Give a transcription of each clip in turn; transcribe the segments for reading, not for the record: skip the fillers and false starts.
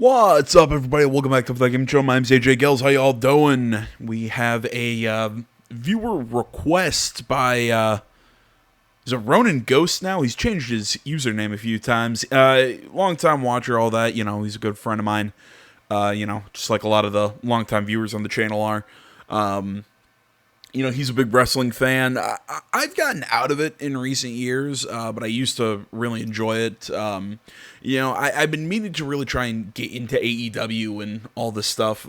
What's up, everybody? Welcome back to the Game Show. My name's AJ Gills. How y'all doing? We have a viewer request by is it Ronan Ghost now? He's changed his username a few times. Long-time watcher, all that. You know, he's a good friend of mine. Just like a lot of the long-time viewers on the channel are. He's a big wrestling fan. I've gotten out of it in recent years, but I used to really enjoy it. I've been meaning to really try and get into AEW and all this stuff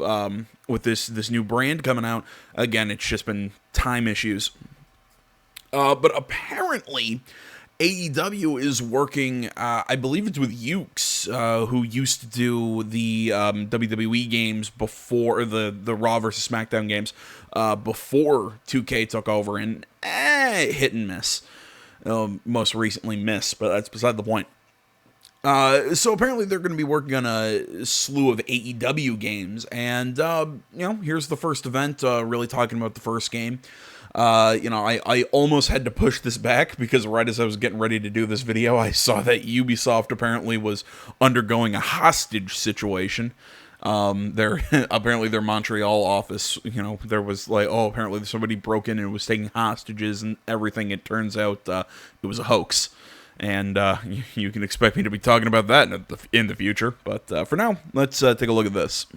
with this new brand coming out. Again, it's just been time issues. But apparently, AEW is working, I believe it's with Ukes, who used to do the WWE games before the Raw vs. SmackDown games, before 2K took over, and hit and miss. Most recently miss, but that's beside the point. So apparently they're going to be working on a slew of AEW games, and, here's the first event, really talking about the first game. I almost had to push this back because right as I was getting ready to do this video, I saw that Ubisoft apparently was undergoing a hostage situation. Apparently their Montreal office, there was apparently somebody broke in and was taking hostages and everything. It turns out, it was a hoax. And, you can expect me to be talking about that in the future. But, for now, let's, take a look at this.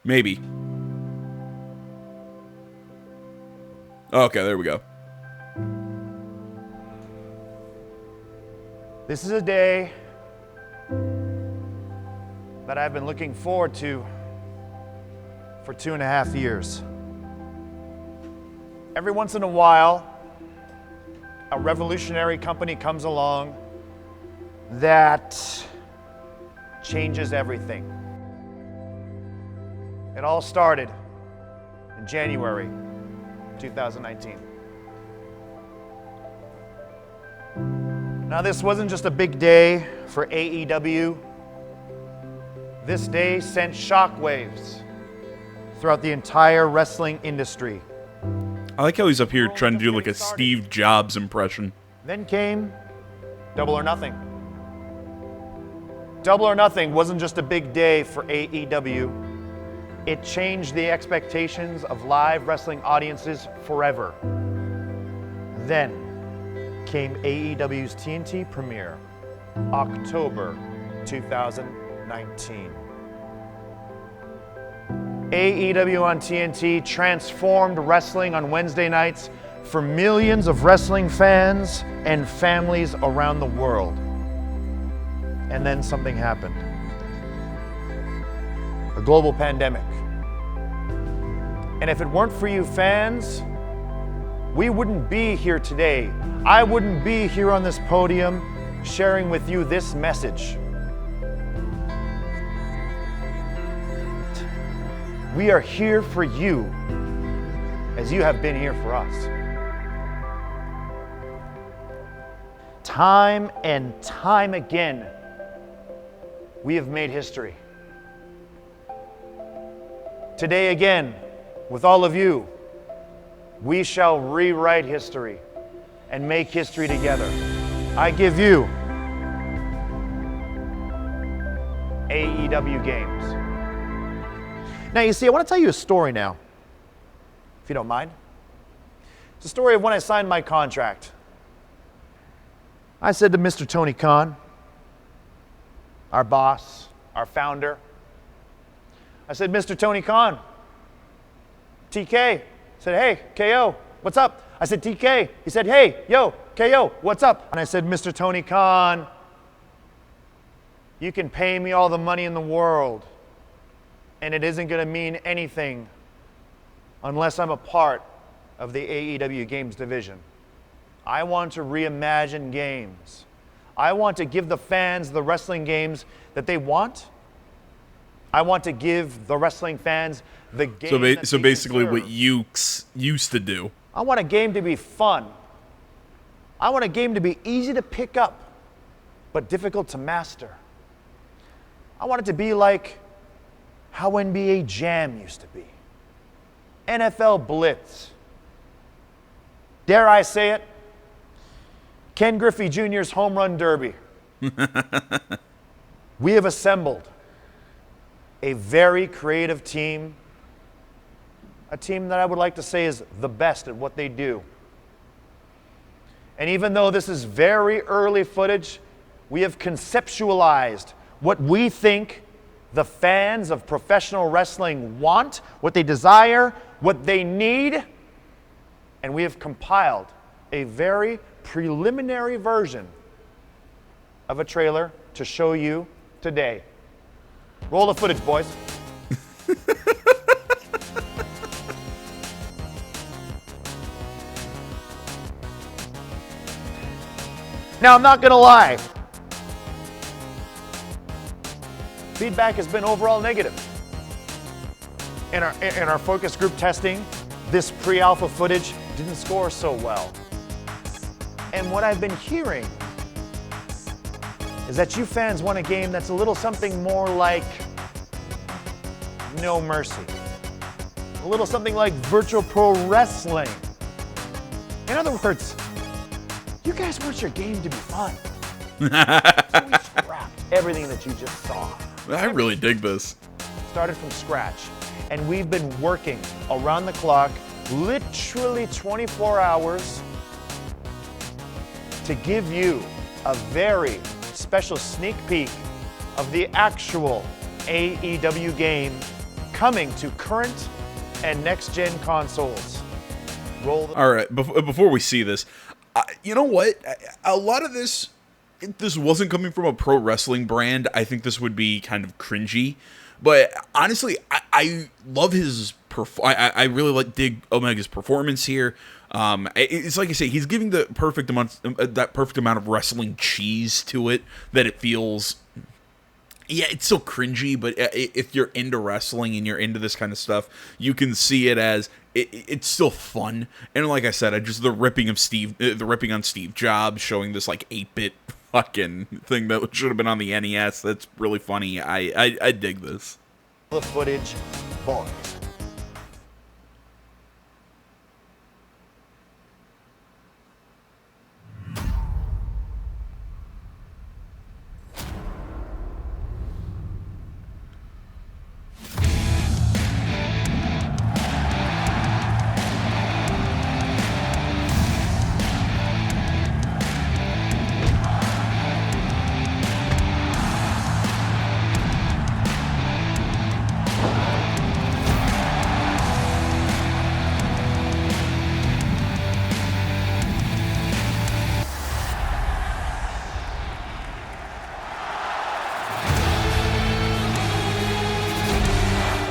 Maybe. Okay, there we go. This is a day that I've been looking forward to for 2.5 years. Every once in a while, a revolutionary company comes along that changes everything. It all started in January 2019. Now, this wasn't just a big day for AEW. This day sent shockwaves throughout the entire wrestling industry. I like how he's up here trying to do like a Steve Jobs impression. Then came Double or Nothing. Double or Nothing wasn't just a big day for AEW. It changed the expectations of live wrestling audiences forever. Then came AEW's TNT premiere, October 2019. AEW on TNT transformed wrestling on Wednesday nights for millions of wrestling fans and families around the world. And then something happened. A global pandemic. And if it weren't for you fans, we wouldn't be here today. I wouldn't be here on this podium sharing with you this message. We are here for you as you have been here for us. Time and time again, we have made history. Today again, with all of you, we shall rewrite history and make history together. I give you AEW Games. Now, you see, I want to tell you a story now, if you don't mind. It's a story of when I signed my contract. I said to Mr. Tony Khan, our boss, our founder, I said, Mr. Tony Khan, TK. I said, hey, KO, what's up? I said, TK. He said, hey, yo, KO, what's up? And I said, Mr. Tony Khan, you can pay me all the money in the world, and it isn't going to mean anything unless I'm a part of the AEW Games division. I want to reimagine games. I want to give the fans the wrestling games that they want. I want to give the wrestling fans the game So basically what Ukes used to do. I want a game to be fun. I want a game to be easy to pick up, but difficult to master. I want it to be like how NBA Jam used to be. NFL Blitz. Dare I say it? Ken Griffey Jr.'s Home Run Derby. We have assembled a very creative team, a team that I would like to say is the best at what they do. And even though this is very early footage, we have conceptualized what we think the fans of professional wrestling want, what they desire, what they need, and we have compiled a very preliminary version of a trailer to show you today. Roll the footage, boys. Now, I'm not going to lie. Feedback has been overall negative. In our focus group testing, this pre-alpha footage didn't score so well. And what I've been hearing is that you fans want a game that's a little something more like No Mercy. A little something like Virtual Pro Wrestling. In other words, you guys want your game to be fun. So we scrapped everything that you just saw. I really dig this. Started from scratch. And we've been working around the clock, literally 24 hours, to give you a very special sneak peek of the actual AEW game coming to current and next-gen consoles. Roll the... All right, before we see this, you know what? A lot of this, if this wasn't coming from a pro wrestling brand, I think this would be kind of cringy. But honestly, I love his I really dig Omega's performance here. It's like I say, he's giving the perfect amount of wrestling cheese to it that it feels. Yeah, it's so cringy, but if you're into wrestling and you're into this kind of stuff, you can see it as it's still fun. And like I said, the ripping on Steve Jobs, showing this like 8-bit fucking thing that should have been on the NES. That's really funny. I dig this. The footage, boys.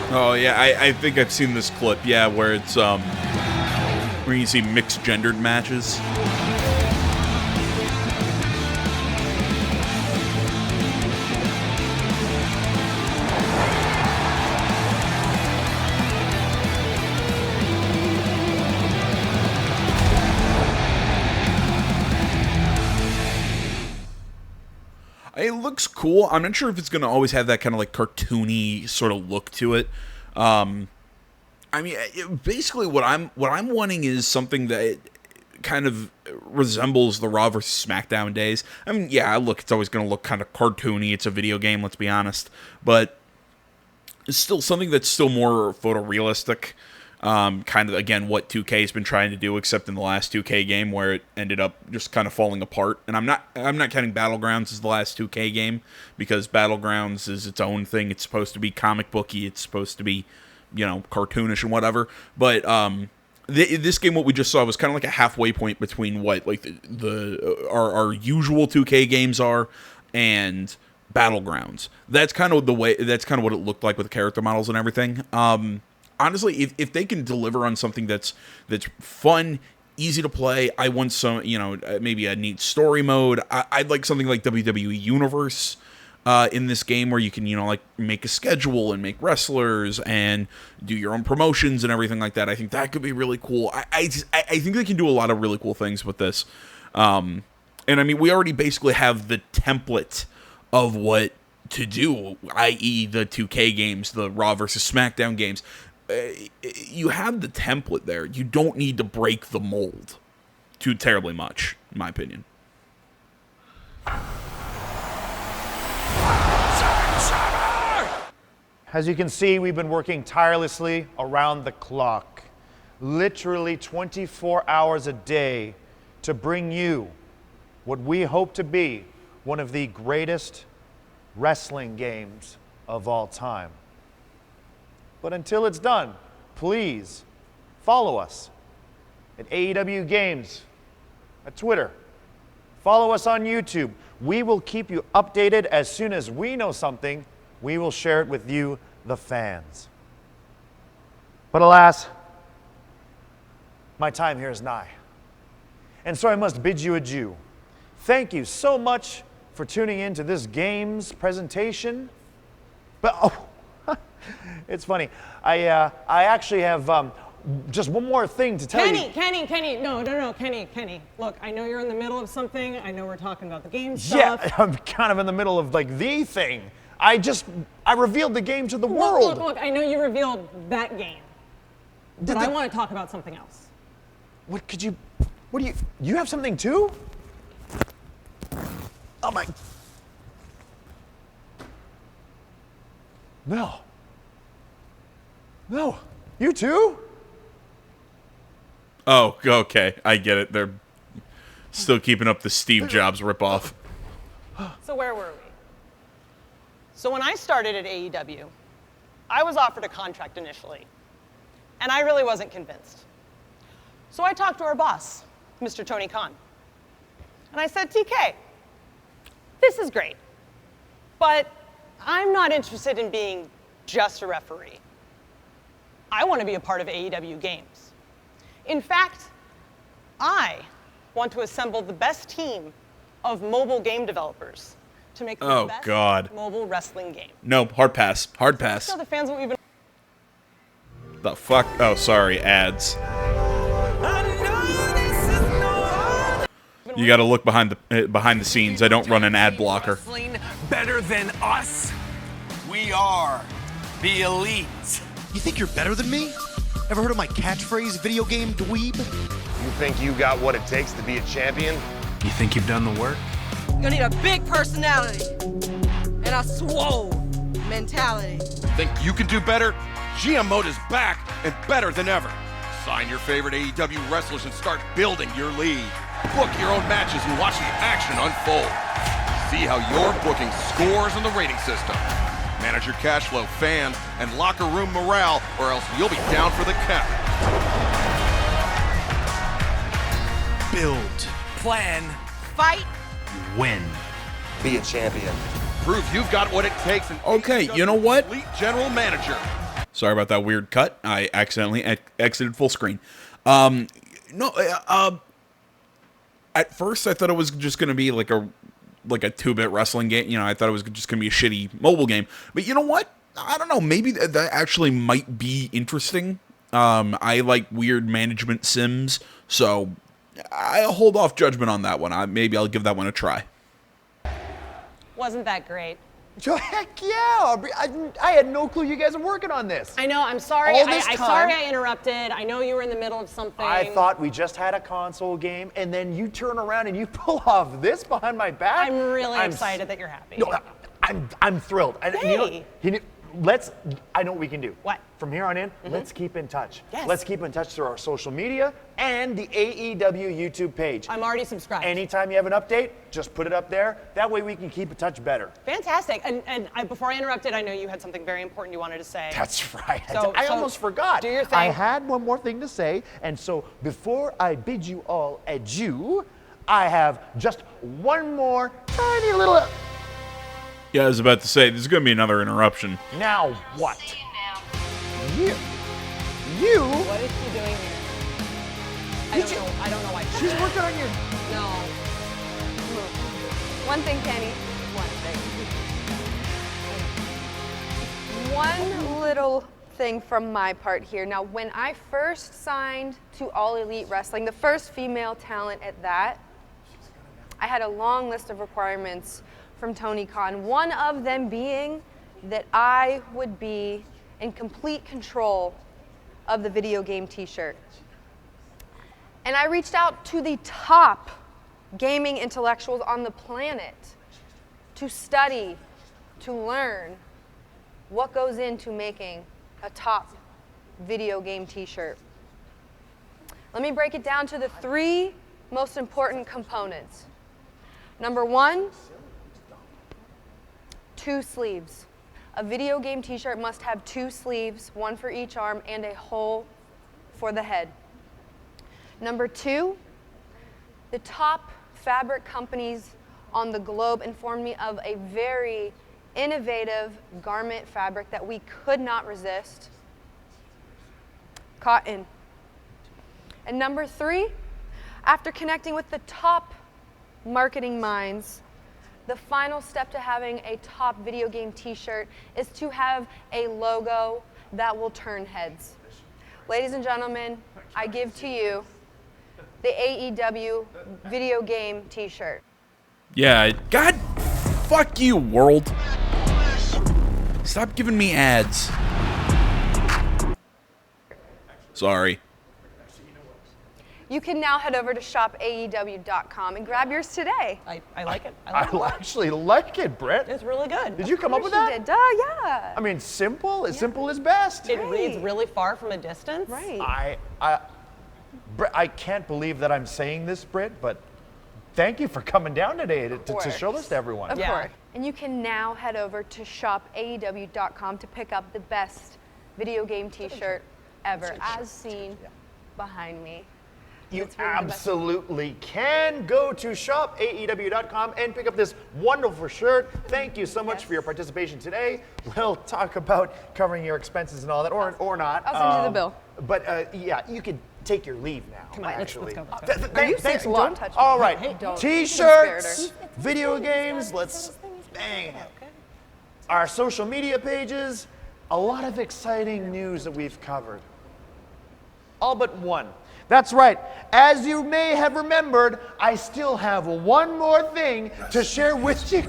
Oh yeah, I think I've seen this clip. Yeah, where it's where you see mixed gendered matches. It looks cool. I'm not sure if it's going to always have that kind of like cartoony sort of look to it. I mean, basically what I'm wanting is something that kind of resembles the Raw versus SmackDown days. I mean, yeah, look, it's always going to look kind of cartoony. It's a video game, let's be honest, but it's still something that's still more photorealistic. Kind of, again, what 2K has been trying to do, except in the last 2K game where it ended up just kind of falling apart. And I'm not counting Battlegrounds as the last 2K game, because Battlegrounds is its own thing. It's supposed to be comic booky. It's supposed to be, cartoonish and whatever. But this game, what we just saw, was kind of like a halfway point between what like our usual 2K games are and Battlegrounds. That's kind of what it looked like with the character models and everything. Honestly, if they can deliver on something that's fun, easy to play, I want some, maybe a neat story mode. I'd like something like WWE Universe in this game, where you can, like make a schedule and make wrestlers and do your own promotions and everything like that. I think that could be really cool. I think they can do a lot of really cool things with this. And I mean, we already basically have the template of what to do, i.e. the 2K games, the Raw versus SmackDown games. You have the template there. You don't need to break the mold too terribly much, in my opinion. As you can see, we've been working tirelessly around the clock, literally 24 hours a day, to bring you what we hope to be one of the greatest wrestling games of all time. But until it's done, please follow us at AEW Games, at Twitter. Follow us on YouTube. We will keep you updated. As soon as we know something, we will share it with you, the fans. But alas, my time here is nigh. And so I must bid you adieu. Thank you so much for tuning in to this game's presentation. But, it's funny. I actually have just one more thing to tell you. Kenny, no, Kenny. Look, I know you're in the middle of something. I know we're talking about the game Yeah, stuff. I'm kind of in the middle of like the thing. I revealed the game to the world. Look, I know you revealed that game. But I want to talk about something else. What do you have something too? Oh my. No. You too? Oh, okay. I get it. They're still keeping up the Steve Jobs ripoff. So where were we? So when I started at AEW, I was offered a contract initially, and I really wasn't convinced. So I talked to our boss, Mr. Tony Khan, and I said, TK, this is great, but I'm not interested in being just a referee. I want to be a part of AEW Games. In fact, I want to assemble the best team of mobile game developers to make the best mobile wrestling game. No, hard pass. Hard pass. So the fans what we've been. The fuck? Oh, sorry, ads. You got to look behind the scenes. I don't run an ad blocker. Better than us? We are the elite. You think you're better than me? Ever heard of my catchphrase, video game dweeb? You think you got what it takes to be a champion? You think you've done the work? You'll need a big personality and a swole mentality. Think you can do better? GM Mode is back and better than ever. Sign your favorite AEW wrestlers and start building your league. Book your own matches and watch the action unfold. See how your booking scores in the rating system. Manage your cash flow, fans, and locker room morale, or else you'll be down for the count. Build. Plan. Fight. Win. Be a champion. Prove you've got what it takes. And Okay, you know what? Elite general manager. Sorry about that weird cut. I accidentally exited full screen. At first I thought it was just going to be like a 2-bit wrestling game. You know, I thought it was just going to be a shitty mobile game. But you know what? I don't know. Maybe that actually might be interesting. I like weird management sims, so I'll hold off judgment on that one. Maybe I'll give that one a try. Wasn't that great? Heck yeah! I had no clue you guys were working on this. I know, I'm sorry. All this time, sorry I interrupted. I know you were in the middle of something. I thought we just had a console game, and then you turn around and you pull off this behind my back. I'm really excited that you're happy. No, I'm thrilled. And Hey. I know what we can do. What? From here on in, let's keep in touch. Yes. Let's keep in touch through our social media and the AEW YouTube page. I'm already subscribed. Anytime you have an update, just put it up there. That way we can keep in touch better. Fantastic. And before I interrupted, I know you had something very important you wanted to say. That's right. So almost forgot. Do your thing. I had one more thing to say, and so before I bid you all adieu, I have just one more tiny little. Yeah, I was about to say, there's going to be another interruption. Now what? You. What is she doing here? I don't know why. She's working on your. No. One thing, Kenny. One thing. One little thing from my part here. Now, when I first signed to All Elite Wrestling, the first female talent at that, I had a long list of requirements from Tony Khan, one of them being that I would be in complete control of the video game t-shirt. And I reached out to the top gaming intellectuals on the planet to study, to learn what goes into making a top video game t-shirt. Let me break it down to the 3 most important components. Number 1, 2 sleeves. A video game t-shirt must have 2 sleeves, 1 for each arm and a hole for the head. Number 2, the top fabric companies on the globe informed me of a very innovative garment fabric that we could not resist: cotton. And number 3, after connecting with the top marketing minds, the final step to having a top video game t-shirt is to have a logo that will turn heads. Ladies and gentlemen, I give to you the AEW video game t-shirt. Yeah, God, fuck you, world. Stop giving me ads. Sorry. You can now head over to shopaew.com and grab yours today. I like it. I actually like it, Britt. It's really good. Did you come up with She that? did. Duh, yeah. I mean, simple is simple is best. It reads really far from a distance. Right. Britt, I can't believe that I'm saying this, Britt, but thank you for coming down today to show this to everyone. Of Yeah. course. And you can now head over to shopaew.com to pick up the best video game t-shirt ever, as seen behind me. You It's really the best. absolutely can go to shopaew.com and pick up this wonderful shirt. Thank you so much for your participation today. We'll talk about covering your expenses and all that, or not. I'll send you the bill. But yeah, you can take your leave now. Come on, let's actually. go. Are you Thanks, serious? Dylan. Don't touch me. All right, Hey, don't. t-shirts, video games. Let's bang it. Our social media pages. A lot of exciting news that we've covered. All but one. That's right. As you may have remembered, I still have one more thing to share with you.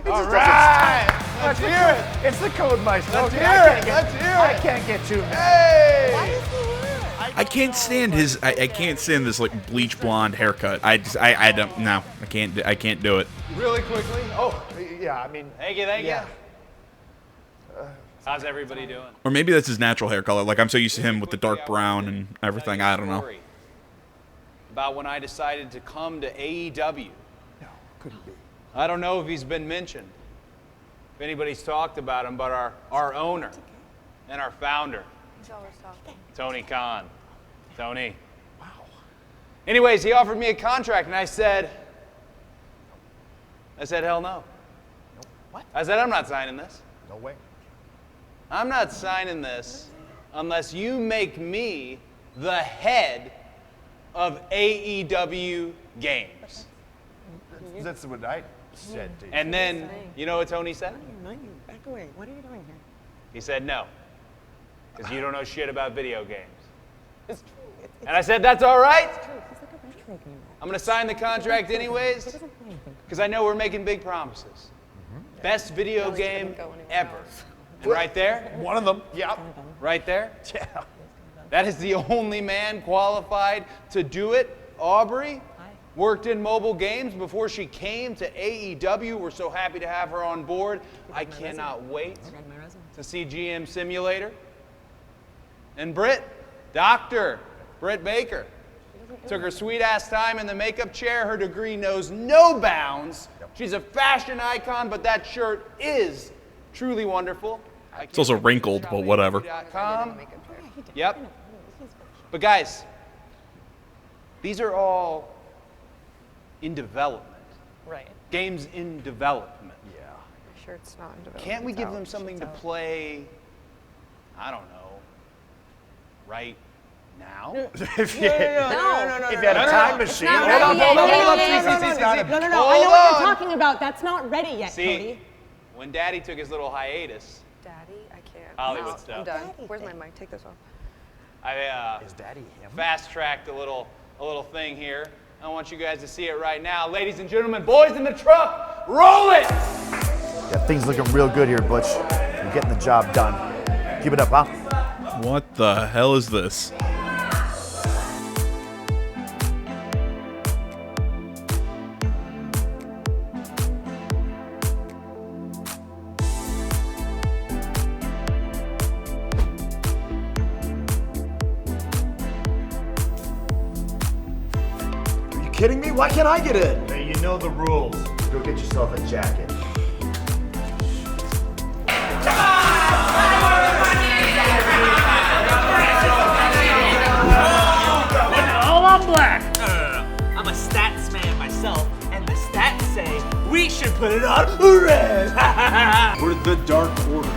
All right. Let's hear it. It's the Code Meister. Let's Okay, hear I it. can't get- Let's hear I it. can't get too mad. Hey. I can't stand his. I can't stand this like bleach blonde haircut. I don't. No, I can't do it. Really quickly. Oh, yeah, I mean. Thank you. Yeah. How's everybody doing? Or maybe that's his natural hair color. Like I'm so used to him with the dark brown and everything. I don't know. Story about when I decided to come to AEW. No, couldn't be. I don't know if he's been mentioned, if anybody's talked about him, but our owner and our founder, He's always talking. Tony Khan. Tony. Wow. Anyways, he offered me a contract, and I said, hell no. What? I said, I'm not signing this. No way. I'm not signing this unless you make me the head of AEW Games. That's what I said to you. And then, you know what Tony said? Back away. What are you doing here? He said no, because you don't know shit about video games. It's true. And I said, that's all right. He's like a retro gamer. I'm going to sign the contract anyways, He doesn't play anything. because I know we're making big promises. Best video game couldn't go anywhere ever. else. And right there, One of them. Yeah. right there, Yeah. that is the only man qualified to do it. Aubrey worked in mobile games before she came to AEW. We're so happy to have her on board. I cannot wait to see GM Simulator. And Britt, Dr. Britt Baker, took her sweet ass time in the makeup chair. Her degree knows no bounds. She's a fashion icon, but that shirt is truly wonderful. It's also wrinkled, but whatever. Yep. But guys, these are all in development. Right. Games in development. Yeah. Sure, it's not in development. Can't we It's give out. them something It's to out. play, I don't know, right now? If you had a no, time no. machine. not Hold on, ready hold on, yet. hold on. Yeah, yeah, Cece's not a- No, I know Hold what on. you're talking about. That's not ready yet, See, Cody. when Daddy took his little hiatus, Daddy, I can't. Hollywood I'm stuff. I'm done. Where's my mic? Take this off. I Is Daddy him? fast-tracked a little thing here. I want you guys to see it right now. Ladies and gentlemen, boys in the truck, roll it! Yeah, things looking real good here, Butch. You're getting the job done. Keep it up, huh? What the hell is this? me? Why can't I get in? Hey, you know the rules. Go get yourself a jacket. Oh, I'm black. I'm a stats man myself, and the stats say we should put it on red. We're the Dark Order.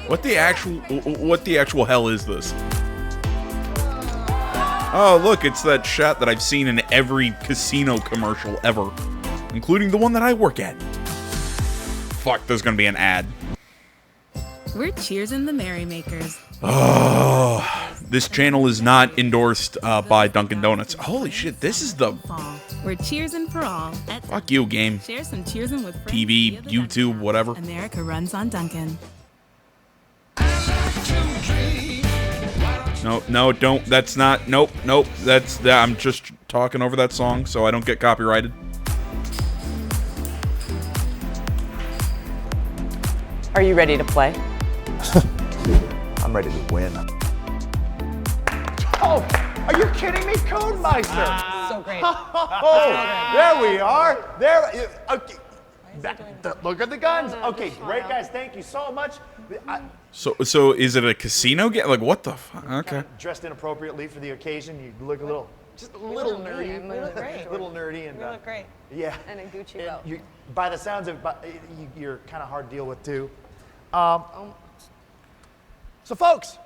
What the actual hell is this? Oh, look, it's that shot that I've seen in every casino commercial ever, including the one that I work at. Fuck, there's gonna be an ad. We're cheersing the merrymakers. Oh, this channel is not endorsed by Dunkin' Donuts. Holy shit, this is the... We're cheersing for all. Fuck you, game. Share some cheersing with friends. TV, YouTube, whatever. America runs on Dunkin'. No, don't. That's not. Nope. I'm just talking over that song so I don't get copyrighted. Are you ready to play? I'm ready to win. Oh, are you kidding me, Codemeister? So great. Oh, there we are. There. Okay. Look at the guns. Okay, great guys. Thank you so much. So is it a casino game? Like what the fuck? Okay. Dressed inappropriately for the occasion. You look a little, just a little nerdy. You look great. A little nerdy and. You look great. Yeah. And a Gucci belt. By the sounds of, you're kind of hard to deal with too. So folks,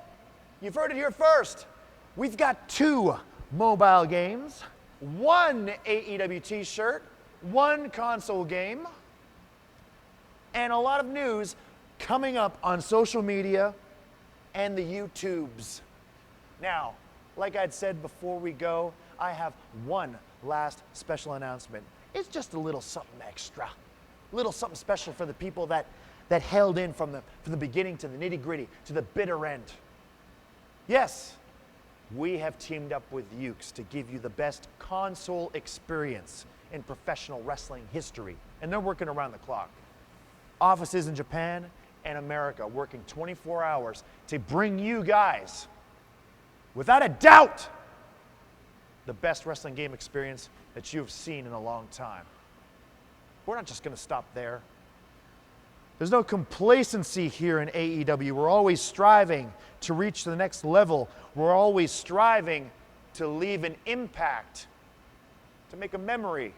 you've heard it here first. We've got 2 mobile games, 1 AEW t-shirt, 1 console game, and a lot of news coming up on social media and the YouTubes. Now, like I'd said before we go, I have one last special announcement. It's just a little something extra, a little something special for the people that held in from the beginning to the nitty-gritty, to the bitter end. Yes, we have teamed up with Ukes to give you the best console experience in professional wrestling history, and they're working around the clock. Offices in Japan and America working 24 hours to bring you guys, without a doubt, the best wrestling game experience that you've seen in a long time. We're not just going to stop there. There's no complacency here in AEW. We're always striving to reach the next level. We're always striving to leave an impact, to make a memory,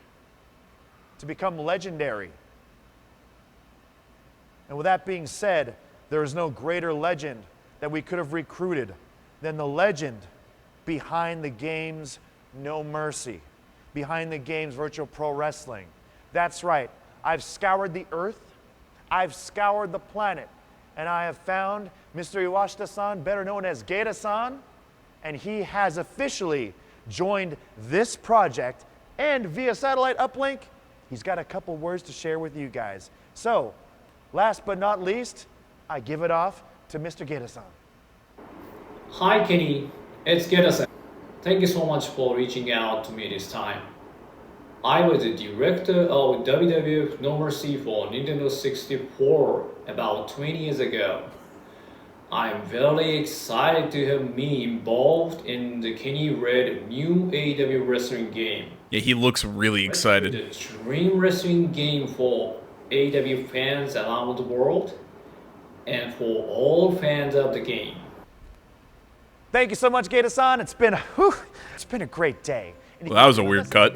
to become legendary. And with that being said, there is no greater legend that we could have recruited than the legend behind the game's No Mercy, behind the game's Virtual Pro Wrestling. That's right, I've scoured the earth, I've scoured the planet, and I have found Mr. Iwashita-san, better known as Geita-san, and he has officially joined this project, and via satellite uplink, he's got a couple words to share with you guys. So, last but not least, I give it off to Mr. Geita-san. Hi Kenny, it's Geita-san. Thank you so much for reaching out to me this time. I was the director of WWF No Mercy for Nintendo 64 about 20 years ago. I'm very excited to have me involved in the Kenny Red new AEW wrestling game. Yeah, he looks really excited. The dream wrestling game for AEW fans around the world and for all fans of the game. Thank you so much, Geita-san. It's been a great day. Well, that was a weird cut.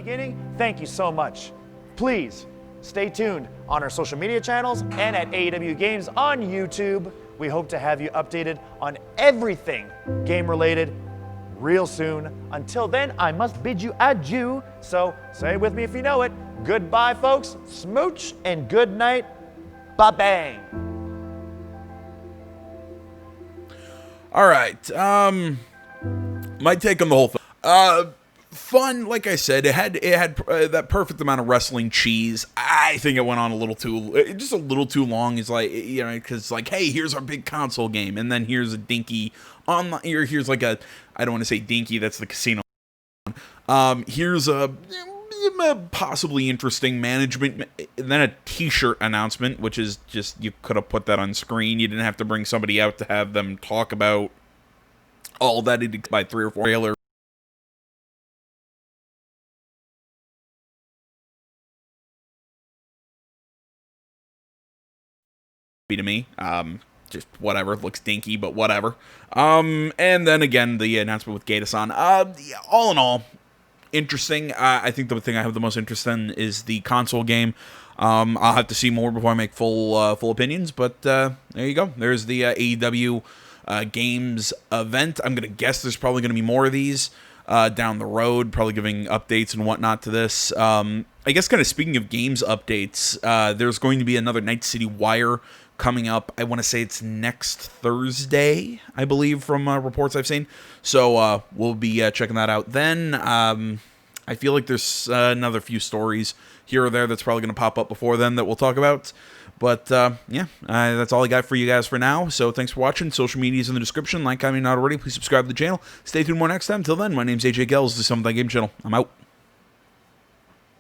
Thank you so much. Please stay tuned on our social media channels and at AEW Games on YouTube. We hope to have you updated on everything game-related real soon. Until then, I must bid you adieu. So say it with me if you know it. Goodbye, folks. Smooch and good night. Ba-bang. All right. My take on the whole thing. Fun, like I said, it had that perfect amount of wrestling cheese. I think it went on a little too long. It's like, you know, because like, hey, here's our big console game, and then here's a dinky online. Here's like a, I don't want to say dinky. That's the casino. Here's a possibly interesting management. Then a T-shirt announcement, which is just, you could have put that on screen. You didn't have to bring somebody out to have them talk about all that by 3 or 4 trailers. To me, just whatever, looks dinky, but whatever. And then again, the announcement with Gaeta-san. All in all, interesting. I think the thing I have the most interest in is the console game. I'll have to see more before I make full opinions, but there you go. There's the AEW Games Event. I'm gonna guess there's probably gonna be more of these down the road, probably giving updates and whatnot to this. I guess kind of speaking of games updates, there's going to be another Night City Wire coming up. I want to say it's next Thursday, I believe, from reports I've seen. So we'll be checking that out then. I feel like there's another few stories here or there that's probably going to pop up before then that we'll talk about. But yeah, that's all I got for you guys for now. So thanks for watching. Social media is in the description. Like, comment, not already. Please subscribe to the channel. Stay tuned more next time. Until then, my name's AJ Gells. This is Something Game Channel. I'm out.